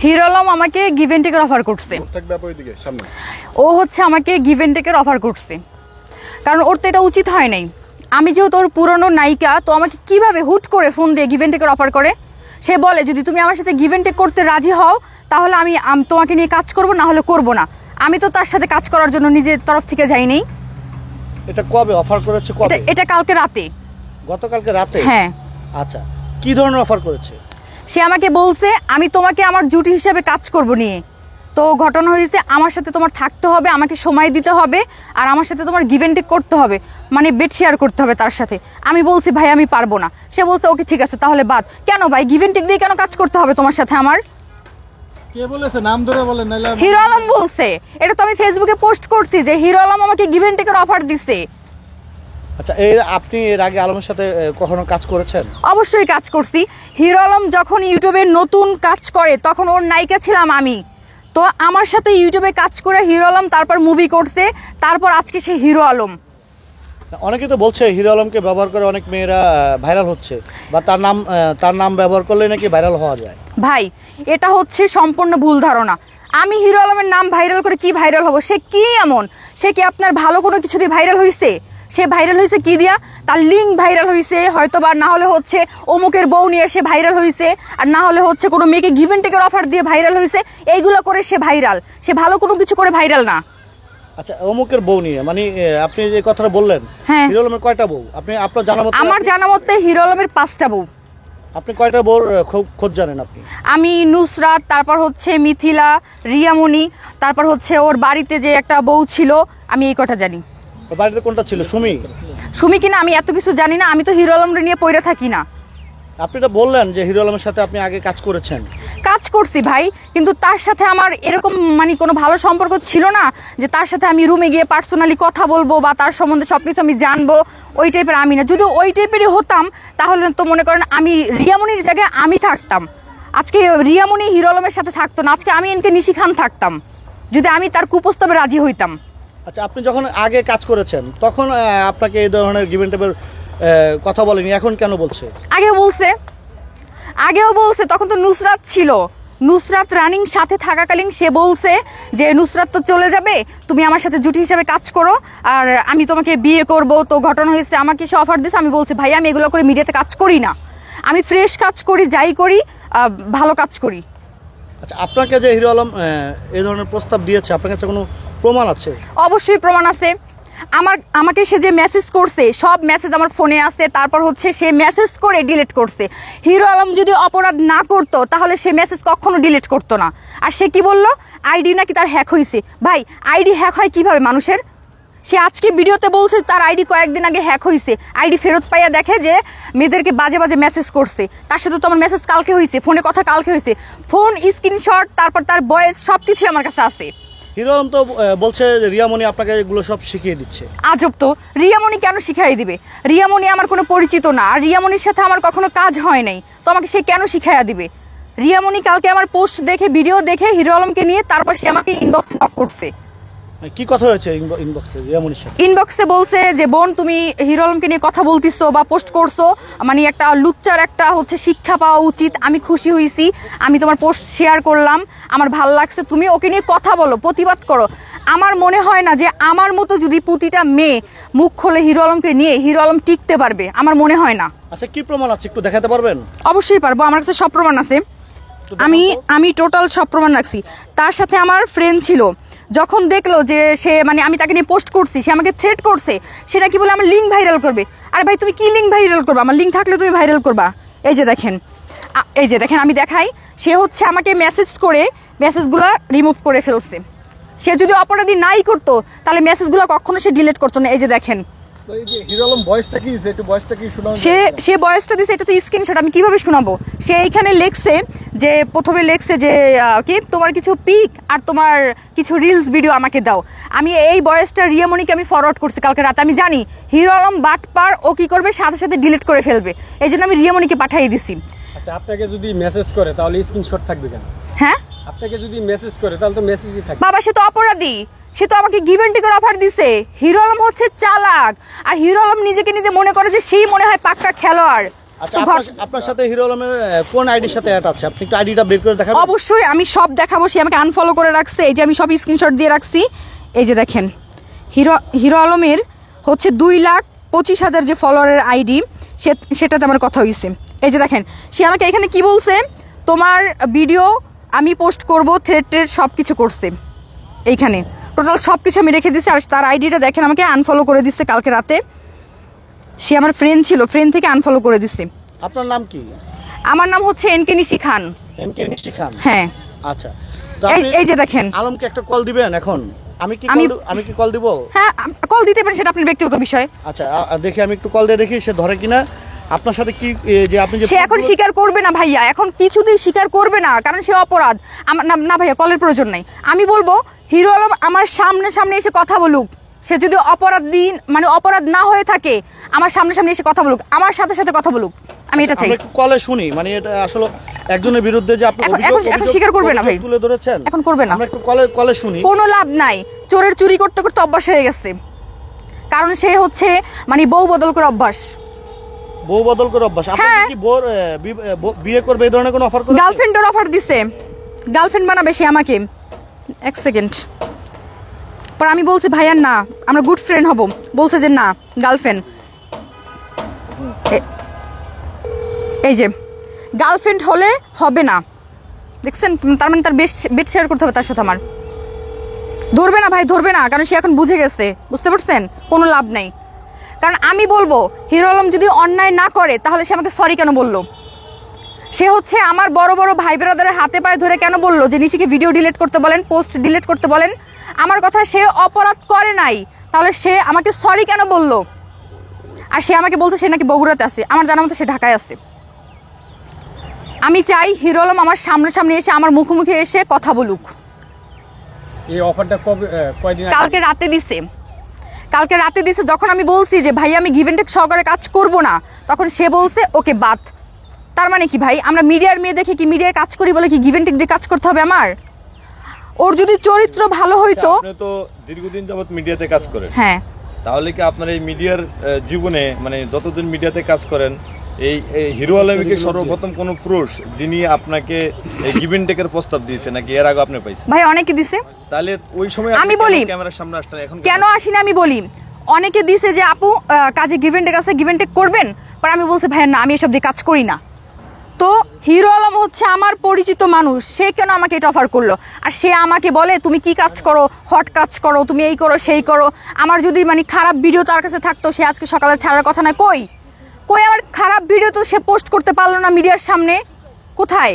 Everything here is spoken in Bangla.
হিরো আলম আমাকে গিভ এন্ড টেকের অফার করছে। ও হচ্ছে আমাকে গিভ এন্ড টেকের অফার করছে, কারণ ওর তো এটা উচিত হয় নাই। আমি যেহেতু ওর পুরনো নায়িকা, তো আমাকে কিভাবে হুট করে ফোন দিয়ে গিভ এন্ড টেকের অফার করে? সে বলে যদি তুমি আমার সাথে গিভ এন্ড টেক করতে রাজি হও তাহলে আমি তোমাকে নিয়ে কাজ করব, না হলে করব না। আমি তো তার সাথে কাজ করার জন্য নিজের তরফ থেকে যাইনি। এটা কবে অফার করেছে? কবে? এটা কালকে রাতে। গতকালকে রাতে? হ্যাঁ। আচ্ছা, কি ধরনের অফার করেছে? সে আমাকে বলছে আমি তোমাকে আমার জুটি হিসেবে কাজ করব নিয়ে। তো ঘটনা হয়েছে আমার সাথে তোমার থাকতে হবে, আমাকে সময় দিতে হবে, আর আমার সাথে তোমার গিভ এন্ড টেক করতে হবে, মানে বেড শেয়ার করতে হবে তার সাথে। আমি বলছি ভাই আমি পারবো না। সে বলছে ওকে ঠিক আছে তাহলে বাদ। কেন ভাই, গিভ এন্ড টেক দিয়ে কেন কাজ করতে হবে তোমার সাথে আমার? কে বলেছে? নাম ধরে বলেন। হিরো আলম বলছে। এটা তো আমি ফেসবুকে পোস্ট করছি যে হিরো আলম আমাকে গিভ এন্ড টেকের অফার দিছে। আচ্ছা, আপনি এর আগে আলমের সাথে কখনো কাজ করেছেন? অবশ্যই কাজ করছি। হিরো আলম যখন ইউটিউবে নতুন কাজ করে তখন ওর নায়িকা ছিলাম আমি। তো আমার সাথে ইউটিউবে কাজ করে হিরো আলম তারপর মুভি করছে, তারপর আজকে সে হিরো আলম। অনেকে তো বলছে হিরো আলমকে ব্যবহার করে অনেক মেয়েরা ভাইরাল হচ্ছে, বা তার নাম ব্যবহার করলে নাকি ভাইরাল হওয়া যায়। ভাই এটা হচ্ছে সম্পূর্ণ ভুল ধারণা। আমি হিরো আলমের নাম ভাইরাল করে কি ভাইরাল হব? সে কি এমন? সে কি আপনার ভালো কোনো কিছু দিয়ে ভাইরাল হয়েছে? সে ভাইরাল হয়েছে কি দিয়া? তার লিঙ্ক ভাইরাল হয়েছে হয়তো, বা না হলে হচ্ছে অমুকের বউ নিয়ে সে ভাইরাল হয়েছে, আর না হলে হচ্ছে কোনো মেয়েকে গিভ এন্ড টেকের অফার দিয়ে ভাইরাল হয়েছে। এইগুলো করে সে ভাইরাল। সে ভালো কোনো কিছু করে ভাইরাল না। আচ্ছা, অমুকের বউ নিয়ে মানে আপনি যে কথাটা বললেন, হ্যাঁ। হিরো আলমের কয়টা বউ? আপনার জানা মতে? আমার জানা মতে হিরো আলমের 5টা বউ। আপনি কয়টা বউর খোঁজ জানেন আপনি? আমি নুসরাত, তারপর হচ্ছে মিথিলা, রিয়ামণি, তারপর হচ্ছে ওর বাড়িতে যে একটা বউ ছিল, আমি এই কথা জানি। বাড়িতে কোনটা ছিল? সুমি কিনা আমি এত কিছু জানি না। আমি তো হিরো আলমরে নিয়ে পড়ে থাকি না। আপনি তো বললেন যে হিরো আলমের সাথে আপনি আগে কাজ করেছেন। কাজ করছি ভাই, কিন্তু তার সাথে আমার এরকম মানে কোনো ভালো সম্পর্ক ছিল না যে তার সাথে আমি রুমে গিয়ে পার্সোনালি কথা বলবো বা তার সম্বন্ধে সব কিছু আমি জানবো। ওই টাইপের আমি না। যদি ওই টাইপেরই হতাম তাহলে তো মনে করেন আমি রিয়ামণির জায়গায় আমি থাকতাম। আজকে রিয়ামণি হিরো আলমের সাথে থাকতো না, আজকে আমি এনকে নিশি খান থাকতাম, যদি আমি তার কুপ্রস্তাবে রাজি হইতাম। আচ্ছা, আপনি যখন আগে কাজ করেছেন তখন আপনাকে এই ধরনের গিভ এন্ড টেকের কথা বলেনি, এখন কেন বলছে? আগেও বলছে। তখন তো নুসরাত ছিল। নুসরাত রানিং সাথে থাকাকালীন সে বলছে যে নুসরাত তো চলে যাবে, তুমি আমার সাথে জুটি হিসেবে কাজ করো আর আমি তোমাকে বিয়ে করব। তো ঘটনা হয়েছে আমাকে সে অফার দিয়েছে। আমি বলছি ভাই আমি এগুলো করে মিডিয়াতে কাজ করি না, আমি ফ্রেশ কাজ করি, যাই করি ভালো কাজ করি। আচ্ছা, আপনাকে যে হিরো আলম এই ধরনের প্রস্তাব দিয়েছে, আপনার কাছে কোনো প্রমাণ আছে? অবশ্যই প্রমাণ আছে। আমাকে সে যে মেসেজ করছে সব মেসেজ আমার ফোনে আছে। তারপর হচ্ছে সে মেসেজ করে ডিলিট করছে। হিরো আলম যদি অপরাধ না করতো তাহলে সে মেসেজ কখনো ডিলিট করতো না। আর সে কি বলল? আইডি নাকি তার হ্যাক হয়েছে। ভাই আইডি হ্যাক হয় কিভাবে মানুষের? সে আজকে ভিডিওতে বলছে তার আইডি কয়েকদিন আগে হ্যাক হয়েছে। আইডি ফেরত পাইয়া দেখে যে মেয়েদেরকে বাজে বাজে মেসেজ করছে। তার সাথে তো আমার মেসেজ কালকে হয়েছে, ফোনে কথা কালকে হয়েছে, ফোন স্ক্রিনশট, তারপর তার ভয়েস সব কিছুই আমার কাছে আছে। হিরো আলম তো বলছে রিয়ামণি আপনাকে এগুলো সব শিখিয়ে দিচ্ছে। আজব তো, রিয়ামণি কেন শিখাই দিবে? রিয়ামণি আমার কোনো পরিচিত না, আর রিয়ামণির সাথে আমার কখনো কাজ হয় নাই, তো আমাকে সে কেন শিখাইয়া দিবে? রিয়ামণি কালকে আমার পোস্ট দেখে, ভিডিও দেখে হিরো আলমকে নিয়ে তারপর সে আমাকে ইনবক্স নক করছে। কি কথা হয়েছে ইনবক্সে রিয়ামণির সাথে? ইনবক্সে বলছে যে বোন তুমি হিরো আলমকে নিয়ে কথা বলতিছো বা পোস্ট করছো, মানে একটা লুচ্চার একটা হচ্ছে শিক্ষা পাওয়া উচিত। আমি খুশি হয়েছি, আমি তোমার পোস্ট শেয়ার করলাম, আমার ভালো লাগছে, তুমি ওকে নিয়ে কথা বলো, প্রতিবাদ করো। আমার মনে হয় না যে আমার মতো যদি প্রতিটা মেয়ে মুখ খোলে হিরো আলমকে নিয়ে, হিরো আলম টিকতে পারবে, আমার মনে হয় না। আচ্ছা, কি প্রমাণ আছে একটু দেখাতে পারবেন? অবশ্যই পারবো, আমার কাছে সব প্রমাণ আছে। আমি টোটাল সব প্রমাণ রাখছি। তার সাথে আমার ফ্রেন্ড ছিল, যখন দেখলো যে সে মানে আমি তাকে নিয়ে পোস্ট করছি, সে আমাকে থ্রেট করছে। সেটা কি বলে আমার লিঙ্ক ভাইরাল করবে। আরে ভাই তুমি কি লিঙ্ক ভাইরাল করবা? আমার লিঙ্ক থাকলে তুমি ভাইরাল করবা। এই যে দেখেন আমি দেখাই, সে হচ্ছে আমাকে মেসেজ করে মেসেজগুলো রিমুভ করে ফেলছে। সে যদি অপরাধী নাই করতো তাহলে মেসেজগুলো কখনো সে ডিলিট করতো না। এই যে দেখেন সে ভয়েসটা দিছে, এটা তো স্ক্রিনশট, আমি কিভাবে শোনাবো? সে এইখানে লেখছে যে, প্রথমে লেখছে যে কি তোমার কিছু পিক আর তোমার কিছু রিলস ভিডিও আমাকে দাও। আমি এই ভয়েসটা রিয়ামণিকে আমি ফরওয়ার্ড করছি কালকে রাতে। আমি জানি হিরো আলম বাটপার, ও কি করবে সাথে সাথে ডিলিট করে ফেলবে, এই জন্য আমি রিয়ামণিকে পাঠিয়ে দিছি। আচ্ছা, আপনাকে যদি মেসেজ করে তাহলে স্ক্রিনশট থাকবে কেন? হ্যাঁ, আপনাকে যদি মেসেজ করে তাহলে তো মেসেজই থাকবে। বাবা সে তো অপরাধী, সে তো আমাকে গিভ এন্ড টেকের অফার দিছে। হিরো আলম হচ্ছে চালাক, আর হিরো আলম নিজেকে নিজে মনে করে যে সেই মনে হয় পাক্কা খেলোয়াড়। আচ্ছা, তো আপনার সাথে হিরো আলমের কোন আইডির সাথে অ্যাড আছে? আপনি একটু আইডিটা বের করে দেখাবেন? অবশ্যই আমি সব দেখাবো। সে আমাকে আনফলো করে রাখছে, এই যে আমি সব স্ক্রিনশট দিয়ে রাখছি। এই যে দেখেন, হিরো আলমের হচ্ছে 2,25,000 যে ফলোয়ারের আইডি, সেটাতে আমার কথা হয়েছে। এই যে দেখেন, সে আমাকে এখানে কি বলছে, তোমার ভিডিও আমি পোস্ট করব, থ্রেড সব কিছু করছে। এইখানে টোটাল সব কিছু আমি রেখে দিছি। আর তার আইডিটা দেখেন, আমাকে আনফলো করে দিচ্ছে কালকে রাতে। সে আমার ফ্রেন্ড ছিল, ফ্রেন্ড থেকে আনফলো করে দিচ্ছে। আপনার নাম কি? আমার নাম হচ্ছে এনকে নিশি খান। এনকে নিশি খান, হ্যাঁ। আচ্ছা, তো আপনি এই যে দেখেন, আলমকে একটা কল দিবেন এখন? আমি কি কল দিব? হ্যাঁ কল দিতে পারেন, সেটা আপনার ব্যক্তিগত বিষয়। আচ্ছা, দেখি আমি একটু কল দিয়ে দেখি সে ধরে কিনা। আপনার সাথে কি যে আপনি যে সে এখন স্বীকার করবে না ভাইয়া, এখন কিছুতেই স্বীকার করবে না, কারণ সে অপরাধ। আমার না ভাইয়া, কলের প্রয়োজন নাই। আমি বলবো হিরো আলম আমার সামনে এসে কথা বলুক। সে যদি অপরাধ না হয়ে থাকে, আমার সামনে এসে কথা বলুক, আমার সাথে কথা বলুক। আমি এটা চাই। আমরা একটু কলে শুনি, মানে এটা আসলে একজনের বিরুদ্ধে যে আপনি এখন স্বীকার করবে না ভাই, তুলে ধরেছেন, এখন করবে না। আমরা একটু কলে শুনি। কোনো লাভ নাই, চোরের চুরি করতে করতে অভ্যাস হয়ে গেছে। কারণ সে হচ্ছে বউ বদল করে অভ্যাস। বউ বদল করে অভ্যাস। আপনি হ্যাঁ। কি বিয়ে করবে এই ধরনের কোনো অফার করেছে? গার্লফ্রেন্ডের অফার দিছে, গার্লফ্রেন্ড বানাবে সে আমাকে। এক সেকেন্ড পর আমি বলছি ভাইয়ার না, আমরা গুড ফ্রেন্ড হব। বলছে যে না, গার্লফ্রেন্ড। এই যে গার্লফ্রেন্ড হলে হবে না, দেখছেন? তার মানে তার বেড শেয়ার করতে হবে তার সাথে আমার। ধরবে না ভাই, ধরবে না, কারণ সে এখন বুঝে গেছে। বুঝতে পারছেন? কোনো লাভ নাই। কারণ আমি বলবো হিরো আলম যদি অন্যায় না করে, তাহলে সে আমাকে সরি কেন বললো? সে হচ্ছে আমার বড় বড় ভাই ব্রাদারের হাতে পায়ে ধরে কেন বললো যে নিশিকে ভিডিও ডিলিট করতে বলেন, পোস্ট ডিলিট করতে বলেন? আমার কথা, সে অপরাধ করে নাই, তাহলে সে আমাকে সরি কেন বললো? আর সে আমাকে বলছে সে নাকি বগুড়াতে আছে, আমার জানা মতো সে ঢাকায় আছে। আমি চাই হিরো আলম আমার সামনে এসে, আমার মুখোমুখি এসে কথা বলুক। এই অফারটা কয়দিন আগে? কালকে রাতে দিছে। যখন আমি বলছি যে ভাই আমি গিভ এন্ড টেক সহকারে কাজ করব না, তখন সে বলছে ওকে বাদ। তার মানে কি ভাই, আমরা মিডিয়ার মেয়ে দেখে কি মিডিয়ায় কাজ করি বলে কি গিভ এন্ড টেক দিয়ে কাজ করতে হবে আমার? ওর যদি চরিত্র ভালো হইতো। আপনি তো দীর্ঘদিন যাবত মিডিয়াতে কাজ করেন, হ্যাঁ, তাহলে কি আপনার এই মিডিয়ার জীবনে, মানে যতদিন মিডিয়াতে কাজ করেন, এই হিরো আলমকে সর্বপ্রথম কোন পুরুষ যিনি আপনাকে এই গিভ এন্ড টেকের প্রস্তাব দিয়েছে, নাকি এর আগে আপনি পাইছেন? ভাই অনেকে দিছে। তাহলে ওই সময় আমি বলি ক্যামেরার সামনে আসতেন, এখন কেন আসি না? আমি বলি অনেকে দিছে যে আপু কাজে গিভ এন্ড টেক আছে, গিভ এন্ড টেক করবেন। পর আমি বলছি ভাই না, আমি এসব দিয়ে কাজ করি না। তো হিরো আলম হচ্ছে আমার পরিচিত মানুষ, সে কেন আমাকে এটা অফার করলো? আর সে আমাকে বলে তুমি কি কাজ করো, হট কাজ করো, তুমি এই করো সেই করো। আমার যদি খারাপ ভিডিও তার কাছে থাকতো, সে আজকে সকালে ছাড়ার কথা না। কই আমার খারাপ ভিডিও তো সে পোস্ট করতে পারলো না মিডিয়ার সামনে, কোথায়?